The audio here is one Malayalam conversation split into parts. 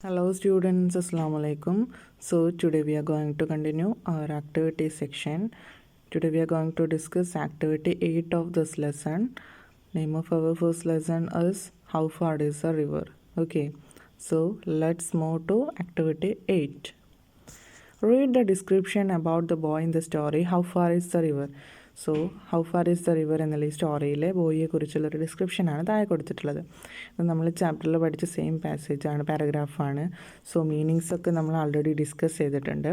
Hello students, Assalamu alaikum. So today we are going to continue our activity section. Today we are going to discuss activity 8 of this lesson. Name of our first lesson is How Far is the River? Okay, so let's move to activity 8. Read the description about the boy in the story How Far is the River? So how far is the river എന്നുള്ള ഈ സ്റ്റോറിയിലെ ബോയിയെ കുറിച്ചുള്ളൊരു ഡിസ്ക്രിപ്ഷനാണ് താഴെ കൊടുത്തിട്ടുള്ളത്. അത് നമ്മൾ ചാപ്റ്ററിൽ പഠിച്ച സെയിം പാസേജാണ്, പാരഗ്രാഫാണ്. സോ മീനിങ്സ് ഒക്കെ നമ്മൾ ആൾറെഡി ഡിസ്കസ് ചെയ്തിട്ടുണ്ട്.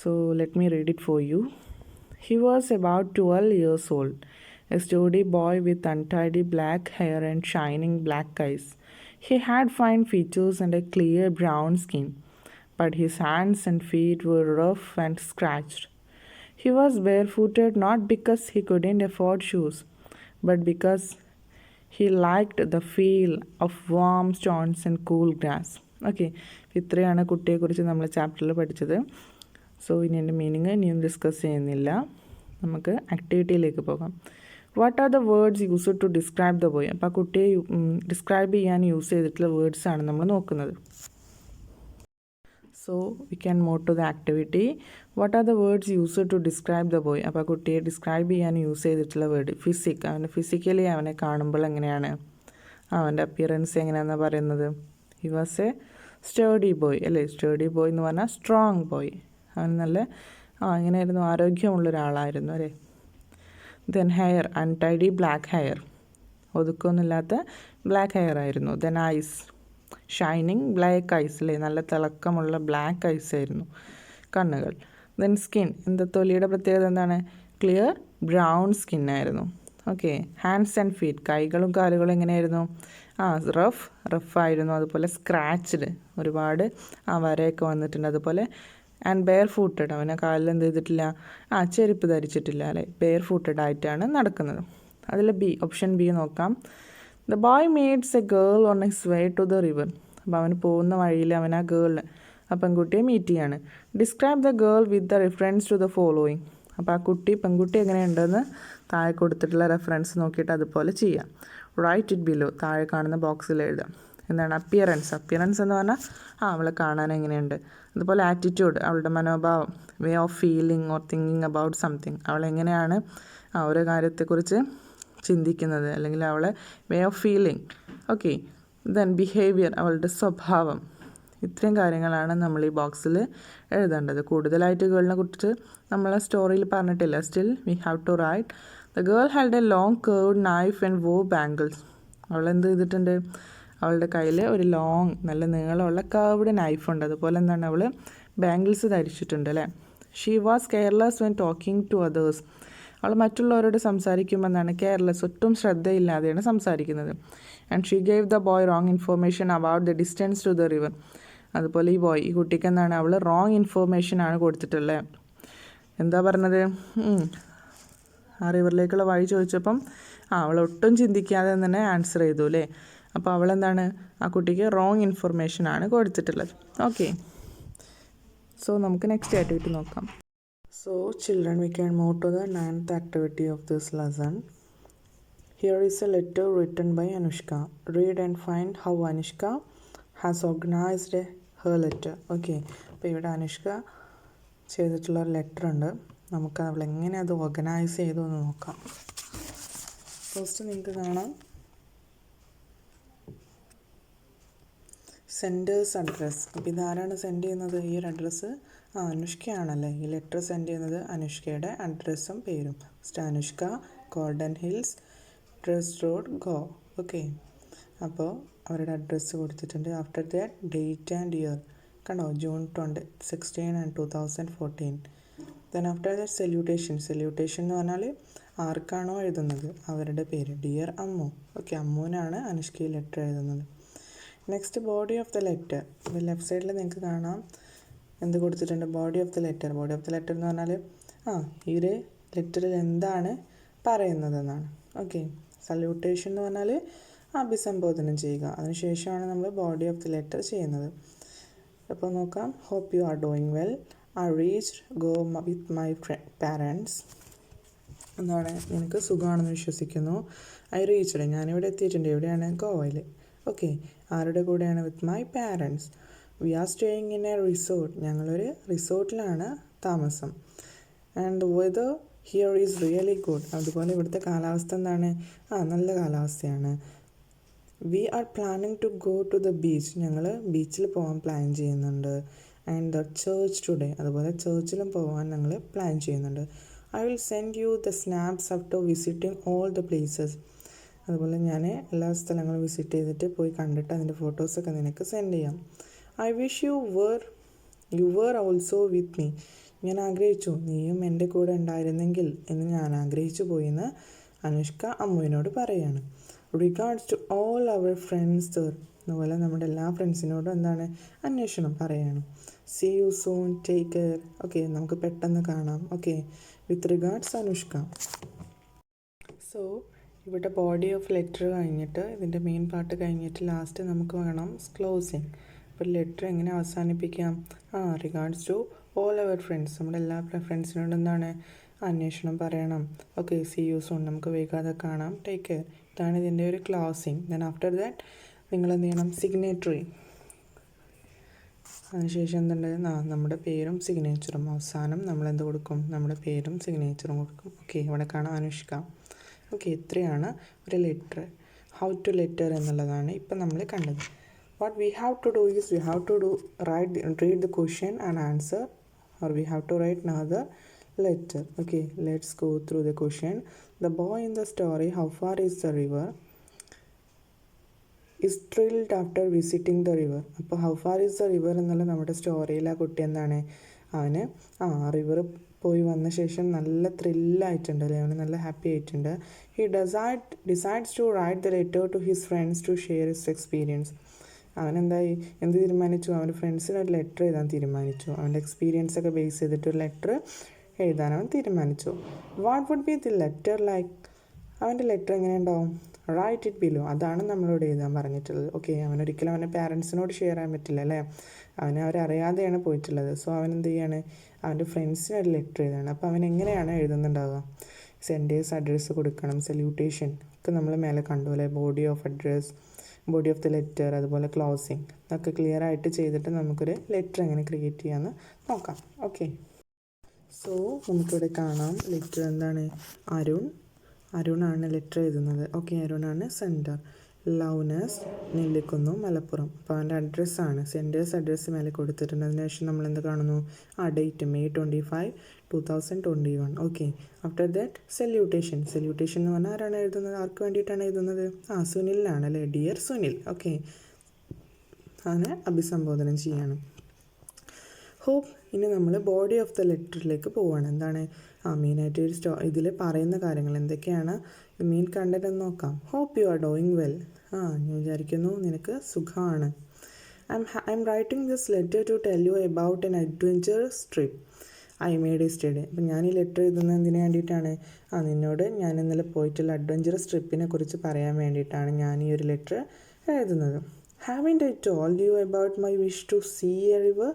So let me read it for you. He was about 12 years old, a sturdy boy with untidy black hair and shining black eyes. He had fine features and a clear brown skin, but his hands and feet were rough and scratched. He was barefooted not because he couldn't afford shoes, but because he liked the feel of warm stones and cool grass. Okay, ഇത്രയാണ് കുട്ടിയെക്കുറിച്ച് നമ്മൾ ചാപ്റ്ററിൽ പഠിച്ചത്. സോ ഇനി എൻ്റെ മീനിങ് ഇനിയും ഡിസ്കസ് ചെയ്യുന്നില്ല. നമുക്ക് ആക്ടിവിറ്റിയിലേക്ക് പോകാം. What are the words used to describe the boy? അപ്പോൾ ആ കുട്ടിയെ ഡിസ്ക്രൈബ് ചെയ്യാൻ യൂസ് ചെയ്തിട്ടുള്ള വേർഡ്സാണ് നമ്മൾ നോക്കുന്നത്. So we can move to the activity. What are the words used to describe the boy? അപ്പോൾ കുട്ടിയെ ഡിസ്ക്രൈബ് ചെയ്യാൻ യൂസ് ചെയ്തിട്ടുള്ള വേർഡ് ഫിസിക്. അവന് ഫിസിക്കലി അവനെ കാണുമ്പോൾ എങ്ങനെയാണ്, അവൻ്റെ അപ്പിയറൻസ് എങ്ങനെയാണെന്ന് പറയുന്നത്? He was A steady boy അല്ലേ? സ്റ്റേഡി ബോയ് എന്ന് പറഞ്ഞാൽ സ്ട്രോങ് ബോയ്. അവൻ നല്ല എങ്ങനെയായിരുന്നു, ആരോഗ്യമുള്ളൊരാളായിരുന്നു അല്ലേ? Then hair, untidy black hair, ഒതുക്കൊന്നുമില്ലാത്ത ബ്ലാക്ക് ഹെയർ ആയിരുന്നു. Then eyes, shining black eyes അല്ലേ? നല്ല തിളക്കമുള്ള ബ്ലാക്ക് ഐസ് ആയിരുന്നു കണ്ണുകൾ. ദെൻ സ്കിൻ, എന്താ തൊലിയുടെ പ്രത്യേകത എന്താണ്? ക്ലിയർ ബ്രൗൺ സ്കിന്നായിരുന്നു. ഓക്കെ. ഹാൻഡ്സ് ആൻഡ് ഫീറ്റ്, കൈകളും കാലുകളും എങ്ങനെയായിരുന്നു? റഫായിരുന്നു. അതുപോലെ സ്ക്രാച്ച്ഡ്, ഒരുപാട് വരയൊക്കെ വന്നിട്ടുണ്ട്. അതുപോലെ ആൻഡ് ബെയർ ഫൂട്ടഡ്, അവനെ കാലിൽ എന്ത് ചെയ്തിട്ടില്ല? ചെരുപ്പ് ധരിച്ചിട്ടില്ല അല്ലേ? ബെയർ ഫൂട്ടഡ് ആയിട്ടാണ് നടക്കുന്നത്. അതിൽ ബി, ഓപ്ഷൻ ബി നോക്കാം. The boy meets a girl on his way to the river. അപ്പോൾ അവന് പോകുന്ന വഴിയിൽ അവൻ ആ ഗേളിനെ, ആ പെൺകുട്ടിയെ മീറ്റ് ചെയ്യാണ്. Describe the girl with the reference to the following. അപ്പോൾ ആ പെൺകുട്ടി എങ്ങനെയുണ്ടെന്ന് താഴെ കൊടുത്തിട്ടുള്ള റെഫറൻസ് നോക്കിയിട്ട് അതുപോലെ ചെയ്യാം. റൈറ്റ് ഇറ്റ് ബിലോ, താഴെ കാണുന്ന ബോക്സിൽ എഴുതാം. എന്താണ് അപ്പിയറൻസ്? അപ്പിയറൻസ് എന്ന് പറഞ്ഞാൽ അവളെ കാണാൻ എങ്ങനെയുണ്ട്. അതുപോലെ ആറ്റിറ്റ്യൂഡ്, അവളുടെ മനോഭാവം. Way of feeling or thinking about something, അവളെങ്ങനെയാണ് ഓരോ കാര്യത്തെക്കുറിച്ച് ചിന്തിക്കുന്നത്, അല്ലെങ്കിൽ അവളെ way of feeling. Okay. Then behaviour, അവളുടെ സ്വഭാവം. ഇത്രയും കാര്യങ്ങളാണ് നമ്മൾ ഈ ബോക്സിൽ എഴുതേണ്ടത്. കൂടുതലായിട്ട് ഗേളിനെ കുറിച്ച് നമ്മളെ സ്റ്റോറിയിൽ പറഞ്ഞിട്ടില്ല. Still we have to write. The girl had a long curved knife and wore bangles. അവൾ എന്ത് ചെയ്തിട്ടുണ്ട്? അവളുടെ കയ്യിൽ ഒരു ലോങ്, നല്ല നീളമുള്ള കേർവ്ഡ് നൈഫുണ്ട്. അതുപോലെ എന്താണ്, അവൾ ബാംഗിൾസ് ധരിച്ചിട്ടുണ്ട് അല്ലേ? She was careless when talking to others. അവൾ മറ്റുള്ളവരോട് സംസാരിക്കുമ്പോൾ എന്താണ്? കെയർലെസ്, ഒട്ടും ശ്രദ്ധയില്ലാതെയാണ് സംസാരിക്കുന്നത്. And she gave the boy wrong information about the distance to the river. അതുപോലെ ഈ കുട്ടിക്ക് എന്താണ്, അവൾ റോങ് ഇൻഫോർമേഷനാണ് കൊടുത്തിട്ടുള്ളത്. എന്താ പറഞ്ഞത്? ആ റിവറിലേക്കുള്ള വഴി ചോദിച്ചപ്പം അവൾ ഒട്ടും ചിന്തിക്കാതെ തന്നെ ആൻസർ ചെയ്തു അല്ലേ? അപ്പോൾ അവളെന്താണ്, ആ കുട്ടിക്ക് റോങ് ഇൻഫോർമേഷനാണ് കൊടുത്തിട്ടുള്ളത്. ഓക്കെ. സോ നമുക്ക് നെക്സ്റ്റ് ആക്ടിവിറ്റി നോക്കാം. So children, we can move to the 9th activity of this lesson. Here is a letter written by Anushka. Read and find how Anushka has organized her letter. Okay, അപ്പോൾ ഇവിടെ അനുഷ്ക ചെയ്തിട്ടുള്ള ഒരു ലെറ്റർ ഉണ്ട്. നമുക്ക് അവളെങ്ങനെ അത് ഓർഗനൈസ് ചെയ്തു എന്ന് നോക്കാം. ഫസ്റ്റ് നിങ്ങൾക്ക് കാണാം സെൻഡേഴ്സ് അഡ്രസ്സ്. അപ്പോൾ ഇതാരാണ് സെൻഡ് ചെയ്യുന്നത്? ഈ ഒരു അഡ്രസ്സ് അനുഷ്കയാണല്ലേ. ഈ ലെറ്റർ സെൻഡ് ചെയ്യുന്നത് അനുഷ്കയുടെ അഡ്രസ്സും പേരും. First Anushka, golden hills, dress road, go. Okay. അപ്പോൾ അവരുടെ അഡ്രസ്സ് കൊടുത്തിട്ടുണ്ട്. After that date and year കണ്ടോ, June 16 and 2014. Then after that salutation. Salutation എന്ന് പറഞ്ഞാൽ ആർക്കാണോ എഴുതുന്നത് അവരുടെ പേര്. ഡിയർ അമ്മു. ഓക്കെ, അമ്മുവിനാണ് അനുഷ്ക ഈ ലെറ്റർ എഴുതുന്നത്. Next body of the letter. Left സൈഡിൽ നിങ്ങൾക്ക് കാണാം എന്ത് കൊടുത്തിട്ടുണ്ട്? Body of the letter. Body of the letter എന്ന് പറഞ്ഞാൽ ഈ ഒരു ലെറ്ററിൽ എന്താണ് പറയുന്നതെന്നാണ്. ഓക്കെ. സല്യൂട്ടേഷൻ എന്ന് പറഞ്ഞാൽ അഭിസംബോധന ചെയ്യുക. അതിനുശേഷമാണ് നമ്മൾ ബോഡി ഓഫ് ദ ലെറ്റർ ചെയ്യുന്നത്. അപ്പോൾ നോക്കാം. Hope you are doing well. I reached Goa with my parents. എന്താണ്, എനിക്ക് സുഖമാണെന്ന് വിശ്വസിക്കുന്നു. ഐ റീച്ച്ഡ്, ഞാനിവിടെ എത്തിയിട്ടുണ്ട്. എവിടെയാണ്? ഗോവയിൽ. ഓക്കെ, ആരുടെ കൂടെയാണ്? With my parents. We are staying in a resort. ഞങ്ങളൊരു റിസോർട്ടിലാണ് താമസം. And weather here is really good. അതുപോലെ ഇവിടുത്തെ കാലാവസ്ഥ എന്താണ്? നല്ല കാലാവസ്ഥയാണ്. We are planning to go to the beach. ഞങ്ങൾ ബീച്ചിൽ പോകാൻ പ്ലാൻ ചെയ്യുന്നുണ്ട്. And the church today. അതുപോലെ ചേർച്ചിലും പോകാൻ ഞങ്ങൾ പ്ലാൻ ചെയ്യുന്നുണ്ട്. I will send you the snaps after visiting all the places. അതുപോലെ ഞാൻ എല്ലാ സ്ഥലങ്ങളും വിസിറ്റ് ചെയ്തിട്ട് പോയി കണ്ടിട്ട് അതിൻ്റെ ഫോട്ടോസൊക്കെ നിനക്ക് സെൻഡ് ചെയ്യാം. I wish you were also with me. ഞാൻ ആഗ്രഹിച്ചു നീയും എൻ്റെ കൂടെ ഉണ്ടായിരുന്നെങ്കിൽ എന്ന് ഞാൻ ആഗ്രഹിച്ചു പോയി എന്ന് അനുഷ്ക അമ്മുവിനോട് പറയുകയാണ്. Regards to all our friends there. അതുപോലെ നമ്മുടെ എല്ലാ ഫ്രണ്ട്സിനോടും എന്താണ് അന്വേഷണം പറയുകയാണ്. See you soon, take care. Okay, നമുക്ക് പെട്ടെന്ന് കാണാം. Okay, with regards Anushka. So ഇവിടെ ബോഡി ഓഫ് ലെറ്റർ കഴിഞ്ഞിട്ട് ഇതിൻ്റെ മെയിൻ പാർട്ട് കഴിഞ്ഞിട്ട് ലാസ്റ്റ് നമുക്ക് വേണം ക്ലോസിങ്. അപ്പോൾ ലെറ്റർ എങ്ങനെ അവസാനിപ്പിക്കാം? Regards to all our friends. നമ്മുടെ എല്ലാ ഫ്രണ്ട്സിനോടും എന്താണ് അന്വേഷണം പറയണം. ഓക്കെ, സീ യു സൂൺ, നമുക്ക് വൈകാതെ കാണാം, ടേക്ക് കെയർ. ഇതാണ് ഇതിൻ്റെ ഒരു ക്ലോസിങ്. ദെൻ ആഫ്റ്റർ ദാറ്റ് നിങ്ങൾ എന്ത് ചെയ്യണം? സിഗ്നേറ്ററി. അതിനുശേഷം എന്തുണ്ട്? നമ്മുടെ പേരും സിഗ്നേച്ചറും. അവസാനം നമ്മൾ എന്ത് കൊടുക്കും? നമ്മുടെ പേരും സിഗ്നേച്ചറും കൊടുക്കും. ഓക്കെ, ഇവിടെ കാണാം അനുഷ്ക. ഓക്കെ, ഇത്രയാണ് ഒരു ലെറ്റർ. ഹൗ ടു ലെറ്റർ എന്നുള്ളതാണ് ഇപ്പം നമ്മൾ കണ്ടത്. What we have to do is we have to read the question and answer, or we have to write another letter. Okay, let's go through the question. The boy in the story, how far is the river, is thrilled after visiting the river. അപ്പോൾ how far is the river എന്നുള്ള നമ്മുടെ സ്റ്റോറിയിൽ ആ കുട്ടി എന്താണ്, അവന് റിവർ പോയി വന്ന ശേഷം നല്ല ത്രില്ലായിട്ടുണ്ട് അല്ലേ, അവന് നല്ല ഹാപ്പി ആയിട്ടുണ്ട്. He decides to write the letter to his friends to share his experience. അവനെന്തായി എന്ത് തീരുമാനിച്ചു? അവൻ്റെ ഫ്രണ്ട്സിന് ഒരു ലെറ്റർ എഴുതാൻ തീരുമാനിച്ചു. അവൻ്റെ എക്സ്പീരിയൻസ് ഒക്കെ ബേസ് ചെയ്തിട്ട് ഒരു ലെറ്റർ എഴുതാൻ അവൻ തീരുമാനിച്ചു. What would be the letter like? അവൻ്റെ ലെറ്റർ എങ്ങനെ ഉണ്ടാവും? Write it below. അതാണ് നമ്മളോട് എഴുതാൻ പറഞ്ഞിട്ടുള്ളത്. ഓക്കെ, അവനൊരിക്കലും അവൻ്റെ പാരൻസിനോട് ഷെയർ ചെയ്യാൻ പറ്റില്ല അല്ലേ, അവരറിയാതെയാണ് പോയിട്ടുള്ളത്. സോ അവൻ എന്ത് ചെയ്യാണ്? അവൻ്റെ ഫ്രണ്ട്സിന് ഒരു ലെറ്റർ എഴുതാണ്. അപ്പോൾ അവൻ എങ്ങനെയാണ് എഴുതുന്നുണ്ടാവുക? സെൻറ്റേഴ്സ് അഡ്രസ്സ് കൊടുക്കണം, സല്യൂട്ടേഷൻ ഒക്കെ നമ്മൾ മേലെ കണ്ടു അല്ലേ, body of address, body of the letter, അതുപോലെ ക്ലോസിങ് ഒക്കെ ക്ലിയർ ആയിട്ട് ചെയ്തിട്ട് നമുക്കൊരു ലെറ്റർ എങ്ങനെ ക്രിയേറ്റ് ചെയ്യാമെന്ന് നോക്കാം. ഓക്കെ, സോ നമുക്കിവിടെ കാണാം ലെറ്റർ എന്താണ്? അരുണാണ് ലെറ്റർ എഴുതുന്നത്. ഓക്കെ, അരുണാണ് സെൻറ്റർ. ലൗനസ്, നെല്ലിക്കുന്ന്, മലപ്പുറം. അപ്പോൾ അവൻ്റെ അഡ്രസ്സാണ്, സെൻറ്റേഴ്സ് അഡ്രസ്സ് മേലെ കൊടുത്തിട്ടുണ്ട്. അതിന് ശേഷം നമ്മൾ എന്ത് കാണുന്നു? Date May 25, 2021. Okay, after that salutation എന്ന് പറഞ്ഞാൽ ആരാണ് എഴുതുന്നത്? ആർക്ക് വേണ്ടിയിട്ടാണ് എഴുതുന്നത്? സുനിലിനാണ് അല്ലേ, ഡിയർ സുനിൽ. ഓക്കെ, അതിനെ അഭിസംബോധന ചെയ്യാണ്. ഹോപ്പ്. ഇനി നമ്മൾ ബോഡി ഓഫ് ദ ലെറ്ററിലേക്ക് പോവുകയാണ്. എന്താണ് മെയിനായിട്ട് ഒരു ഇതിൽ പറയുന്ന കാര്യങ്ങൾ എന്തൊക്കെയാണ്, മെയിൻ കണ്ടന്റ് എന്ന് നോക്കാം. Hope you are doing well. ഞാൻ വിചാരിക്കുന്നു നിനക്ക് സുഖമാണ്. I am writing this letter to tell you about an adventurous trip I made yesterday. അപ്പം ഞാൻ ഈ ലെറ്റർ എഴുതുന്നത് എന്തിനു വേണ്ടിയിട്ടാണ്? നിന്നോട് ഞാൻ ഇന്നലെ പോയിട്ടുള്ള അഡ്വഞ്ചറസ് ട്രിപ്പിനെ കുറിച്ച് പറയാൻ വേണ്ടിയിട്ടാണ് ഞാൻ ഈ ഒരു ലെറ്റർ എഴുതുന്നത്. Haven't I told you about my wish to see a river.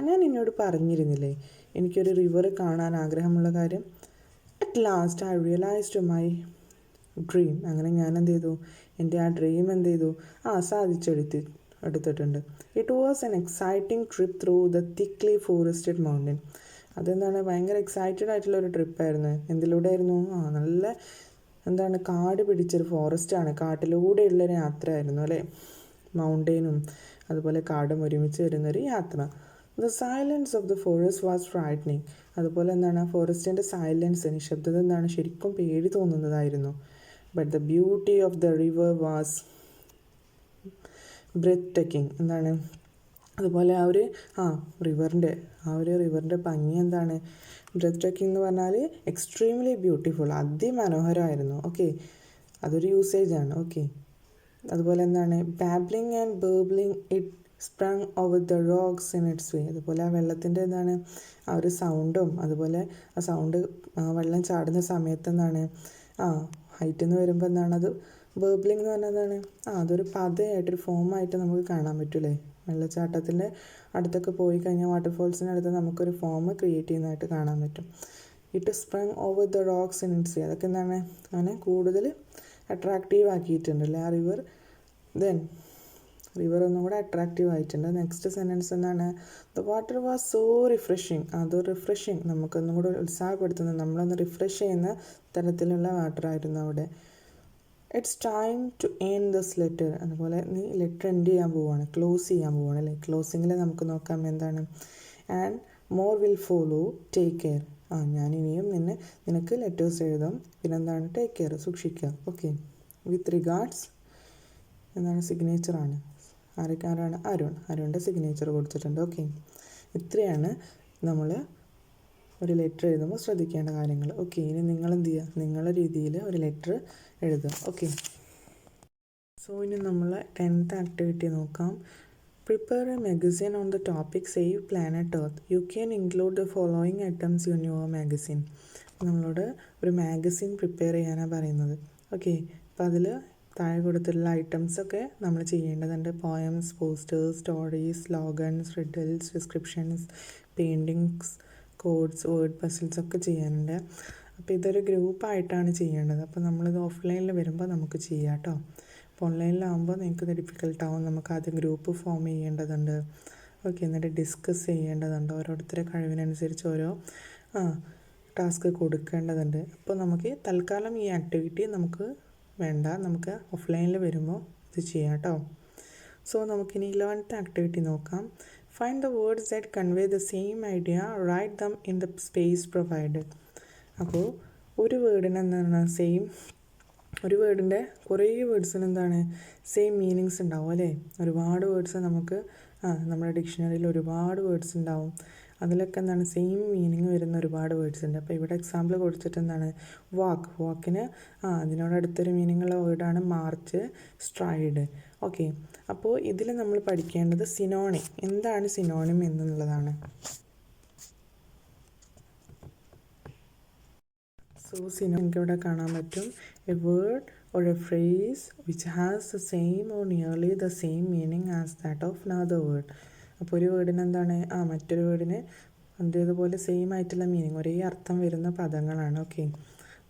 ഞാൻ എന്നോട് പറഞ്ഞിരുന്നില്ലേ എനിക്കൊരു റിവർ കാണാൻ ആഗ്രഹമുള്ള കാര്യം. At last I realised my dream. അങ്ങനെ ഞാൻ എന്ത് ചെയ്തു? എൻ്റെ ആ ഡ്രീം എന്ത് ചെയ്തു? സാധിച്ചെടുത്തിട്ടുണ്ട്. It was an exciting trip through the thickly forested mountain. അതെന്താണ്, ഭയങ്കര എക്സൈറ്റഡ് ആയിട്ടുള്ള ഒരു ട്രിപ്പായിരുന്നു. എന്തിലൂടെ ആയിരുന്നു? നല്ല എന്താണ്, കാട് പിടിച്ചൊരു ഫോറസ്റ്റാണ്, കാട്ടിലൂടെയുള്ളൊരു യാത്രയായിരുന്നു അല്ലേ. മൗണ്ടെയിനും അതുപോലെ കാടും ഒരുമിച്ച് വരുന്നൊരു യാത്ര. The silence of the forest was frightening. അതുപോലെ എന്താണ്, ഫോറസ്റ്റിൻ്റെ സൈലൻസ്, നിശബ്ദത എന്താണ്, ശരിക്കും പേടി തോന്നുന്നതായിരുന്നു. But the beauty of the river was breathtaking. എന്താണ്, അതുപോലെ റിവറിൻ്റെ ഭംഗി എന്താണ്, ബ്രെത്ത് ടേക്കിംഗ് എന്ന് പറഞ്ഞാൽ എക്സ്ട്രീംലി ബ്യൂട്ടിഫുൾ, അതിമനോഹരമായിരുന്നു. ഓക്കെ, അതൊരു യൂസേജാണ്. ഓക്കെ, അതുപോലെ എന്താണ്, babbling and burbling it sprang over the rocks in its way. അതുപോലെ ആ വെള്ളത്തിൻ്റെ എന്താണ്, ആ ഒരു സൗണ്ടും, അതുപോലെ ആ സൗണ്ട് വെള്ളം ചാടുന്ന സമയത്ത് എന്താണ്, ഹൈറ്റിൽ നിന്ന് വരുമ്പോൾ എന്താണ്, അത് ബേർബ്ലിങ് എന്ന് പറഞ്ഞാൽ എന്താണ്, അതൊരു പതയായിട്ടൊരു ഫോമായിട്ട് നമുക്ക് കാണാൻ പറ്റൂലേ. വെള്ളച്ചാട്ടത്തിൻ്റെ അടുത്തൊക്കെ പോയി കഴിഞ്ഞാൽ, വാട്ടർഫോൾസിൻ്റെ അടുത്ത് നമുക്കൊരു ഫോം ക്രിയേറ്റ് ചെയ്യുന്നതായിട്ട് കാണാൻ പറ്റും. It sprang over the rocks in its way. അതൊക്കെ എന്താണ്, അങ്ങനെ കൂടുതൽ അട്രാക്റ്റീവ് ആക്കിയിട്ടുണ്ടല്ലേ ആ റിവർ. ദെൻ റിവർ ഒന്നും കൂടെ അട്രാക്റ്റീവ് ആയിട്ടുണ്ട്. നെക്സ്റ്റ് സെൻറ്റൻസ് എന്താണ്? The water was so refreshing. അത് റിഫ്രഷിങ്, നമുക്കൊന്നും കൂടെ ഉത്സാഹപ്പെടുത്തുന്നത്, നമ്മളൊന്ന് റിഫ്രഷ് ചെയ്യുന്ന തരത്തിലുള്ള വാട്ടർ ആയിരുന്നു അവിടെ. It's time to end this letter. അതുപോലെ നീ ലെറ്റർ എൻഡ് ചെയ്യാൻ പോവുകയാണ്, ക്ലോസ് ചെയ്യാൻ പോവുകയാണ് അല്ലേ. ക്ലോസിങ്ങിൽ നമുക്ക് നോക്കാം എന്താണ്? And more will follow, take care. ഞാൻ ഇനിയും നിനക്ക് ലെറ്റേഴ്സ് എഴുതും, പിന്നെന്താണ്? ടേക്ക് കെയർ, സൂക്ഷിക്കുക. ഓക്കെ. വിത്ത് റിഗാർഡ്സ് എന്താണ്? സിഗ്നേച്ചറാണ്. ആരാണ്? അരുണിൻ്റെ സിഗ്നേച്ചർ കൊടുത്തിട്ടുണ്ട്. ഓക്കെ. ഇത്രയാണ് നമ്മൾ ഒരു ലെറ്റർ എഴുതുമ്പോൾ ശ്രദ്ധിക്കേണ്ട കാര്യങ്ങൾ. ഓക്കെ. ഇനി നിങ്ങളെന്ത് ചെയ്യുക? നിങ്ങളുടെ രീതിയിൽ ഒരു ലെറ്റർ എഴുതുക. ഓക്കെ. സോ ഇനി നമ്മൾ 10th ആക്ടിവിറ്റി നോക്കാം. Prepare A magazine on the topic save planet earth. You can include the following items in your magazine. നമ്മളോട് ഒരു മാഗസിൻ പ്രിപ്പയർ ചെയ്യാനാണ് പറയുന്നത്. ഓക്കെ. അപ്പോൾ അതിൽ താഴെ കൊടുത്തിട്ടുള്ള ഐറ്റംസൊക്കെ നമ്മൾ ചെയ്യേണ്ടതുണ്ട്. Poems, posters, stories, slogans, riddles, descriptions, paintings, codes, word puzzles ഒക്കെ ചെയ്യാനുണ്ട്. അപ്പോൾ ഇതൊരു ഗ്രൂപ്പായിട്ടാണ് ചെയ്യേണ്ടത്. അപ്പോൾ നമ്മളിത് ഓഫ്ലൈനിൽ വരുമ്പോൾ നമുക്ക് ചെയ്യാം കേട്ടോ. അപ്പോൾ ഓൺലൈനിലാകുമ്പോൾ നിങ്ങൾക്കിത് ഡിഫിക്കൽട്ടാവും. നമുക്ക് ആദ്യം ഗ്രൂപ്പ് ഫോം ചെയ്യേണ്ടതുണ്ട്. ഓക്കെ. എന്നിട്ട് ഡിസ്കസ് ചെയ്യേണ്ടതുണ്ട്. ഓരോരുത്തരുടെ കഴിവിനനുസരിച്ച് ഓരോ ടാസ്ക് കൊടുക്കേണ്ടതുണ്ട്. അപ്പോൾ നമുക്ക് തൽക്കാലം ഈ ആക്ടിവിറ്റി നമുക്ക് വേണ്ട, നമുക്ക് ഓഫ്ലൈനിൽ വരുമ്പോൾ ഇത് ചെയ്യാം കേട്ടോ. സോ നമുക്കിനി 11th ആക്ടിവിറ്റി നോക്കാം. Find the words that convey the same idea, write them in the space provided. അപ്പോൾ ഒരു വേർഡിന് എന്താണ് ഒരു വേർഡിൻ്റെ കുറേ വേർഡ്സിന് എന്താണ് സെയിം മീനിങ്സ് ഉണ്ടാവും അല്ലേ. ഒരുപാട് വേർഡ്സ് നമുക്ക് നമ്മുടെ ഡിക്ഷണറിയിൽ ഒരുപാട് വേർഡ്സ് ഉണ്ടാവും. അതിലൊക്കെ എന്താണ് സെയിം മീനിങ് വരുന്ന ഒരുപാട് വേർഡ്സ് ഉണ്ട്. അപ്പോൾ ഇവിടെ എക്സാമ്പിൾ കൊടുത്തിട്ട് എന്താണ്? വാക്കിന് അതിനോട് അടുത്തൊരു മീനിങ്ങുള്ള വേർഡാണ് മാർച്ച്, സ്ട്രൈഡ്. ഓക്കെ. അപ്പോൾ ഇതിൽ നമ്മൾ പഠിക്കേണ്ടത് സിനോണിം. എന്താണ് സിനോണിം എന്നുള്ളതാണ്. സോ സിനോണിം ഇവിടെ കാണാൻ പറ്റും. A word or a phrase which has the same or nearly the same meaning as that of another word. അപ്പോൾ ഒരു വേർഡിന് എന്താണ് മറ്റൊരു വേർഡിന് അതേതുപോലെ സെയിം ആയിട്ടുള്ള മീനിങ്, ഒരേ അർത്ഥം വരുന്ന പദങ്ങളാണ്. ഓക്കെ.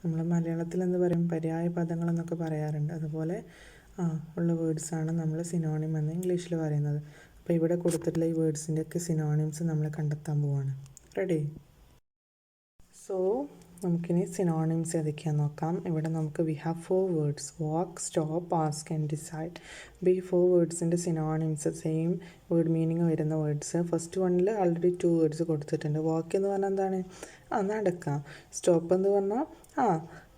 നമ്മൾ മലയാളത്തിൽ എന്ത് പറയും? പര്യായ പദങ്ങളെന്നൊക്കെ പറയാറുണ്ട്. അതുപോലെ ഉള്ള വേർഡ്സാണ് നമ്മൾ സിനോണിം എന്ന് ഇംഗ്ലീഷിൽ പറയുന്നത്. അപ്പോൾ ഇവിടെ കൊടുത്തിട്ടുള്ള ഈ വേർഡ്സിൻ്റെയൊക്കെ സിനോണിംസ് നമ്മൾ കണ്ടെത്താൻ പോവാണ്. റെഡി? സോ നമുക്കിനി സിനോണിംസ് ഏതൊക്കെയാണെന്ന് നോക്കാം. ഇവിടെ നമുക്ക് we have 4 words: walk, stop, ask and decide. അപ്പോൾ ഈ 4 വേർഡ്സിൻ്റെ സിനോണിംസ്, സെയിം വേർഡ് മീനിങ് വരുന്ന വേർഡ്സ്. ഫസ്റ്റ് വണ്ണിൽ ആൾറെഡി 2 വേർഡ്സ് കൊടുത്തിട്ടുണ്ട്. വാക്ക് എന്ന് പറഞ്ഞാൽ എന്താണ്? നടക്കുക. സ്റ്റോപ്പ് എന്ന് പറഞ്ഞാൽ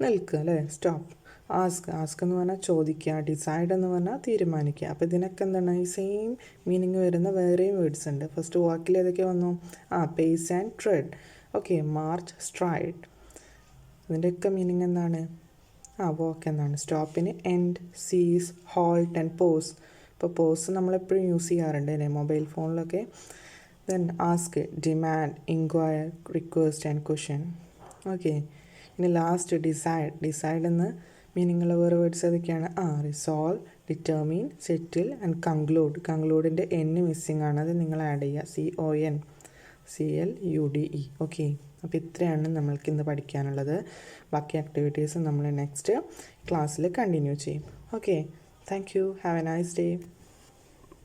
നിൽക്കുക അല്ലേ, സ്റ്റോപ്പ്. ആസ്ക് എന്ന് പറഞ്ഞാൽ ചോദിക്കുക. ഡിസൈഡ് എന്ന് പറഞ്ഞാൽ തീരുമാനിക്കുക. അപ്പോൾ ഇതിനൊക്കെ എന്താണ് ഈ സെയിം മീനിങ് വരുന്ന വേറെയും വേർഡ്സ് ഉണ്ട്. ഫസ്റ്റ് വാക്കിൽ ഏതൊക്കെ വന്നു? Pace and tread. Okay. March, stride. അതിൻ്റെയൊക്കെ മീനിങ് എന്താണ്? വാക്ക് എന്നാണ്. സ്റ്റോപ്പിന് end, cease, halt and pause. ഇപ്പോൾ പോസ് നമ്മളെപ്പോഴും യൂസ് ചെയ്യാറുണ്ട് അല്ലേ, മൊബൈൽ ഫോണിലൊക്കെ. Then ask, demand, inquire, request and question. Okay. ഇനി ലാസ്റ്റ് ഡിസൈഡ് എന്ന് മീനിങ്ങുള്ള വേറെ വേർഡ്സ് ഏതൊക്കെയാണ്? Resolve, determine, settle and conclude. കൺക്ലൂഡിൻ്റെ മിസ്സിംഗ് ആണ്, അത് നിങ്ങൾ ആഡ് ചെയ്യുക. CONCLUDE. ഓക്കെ. അപ്പോൾ ഇത്രയാണ് നമ്മൾക്ക് ഇന്ന് പഠിക്കാനുള്ളത്. ബാക്കി ആക്ടിവിറ്റീസ് നമ്മൾ നെക്സ്റ്റ് ക്ലാസ്സിൽ കണ്ടിന്യൂ ചെയ്യും. Okay. Thank you. Have A nice day.